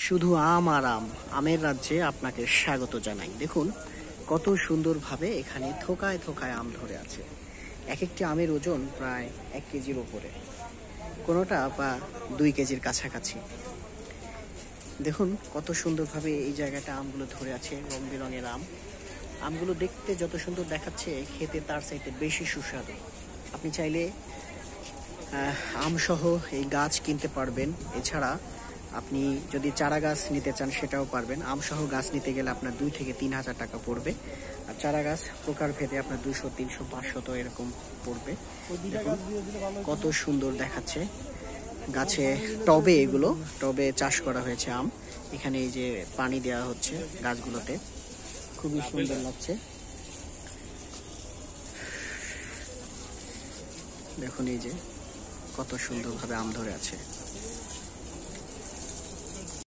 শুধু আম আর আম, আমের রাজ্যে আপনাকে স্বাগত জানাই। দেখুন কত সুন্দরভাবে এখানে থোকায় থোকায় আম ধরে আছে। এক একটি আমের ওজন প্রায় 1 কেজির ওপরে, কোনোটা বা 2 কেজির কাছাকাছি। দেখুন কত সুন্দরভাবে এই জায়গাটা আমগুলো ধরে আছে, রং বেরঙের আম। আমগুলো দেখতে যত সুন্দর দেখাচ্ছে, খেতে তার চাইতে বেশি সুস্বাদু। আপনি চাইলে আমসহ এই গাছ কিনতে পারবেন। এছাড়া আপনি যদি চারা গাছ নিতে চান সেটাও পারবেন। আমসহ গাছ নিতে গেলে আপনার 2 থেকে 3 হাজার টাকা পড়বে, আর চারা গাছ প্রকার ভেদে আপনার 200, 300, 500 এরকম পড়বে। কত সুন্দর দেখাচ্ছে। গাছে টবে, এগুলো টবে চাষ করা হয়েছে আম। এখানে এই যে পানি দেওয়া হচ্ছে গাছগুলোতে, খুবই সুন্দর লাগছে। দেখুন এই যে কত সুন্দরভাবে আম ধরে আছে।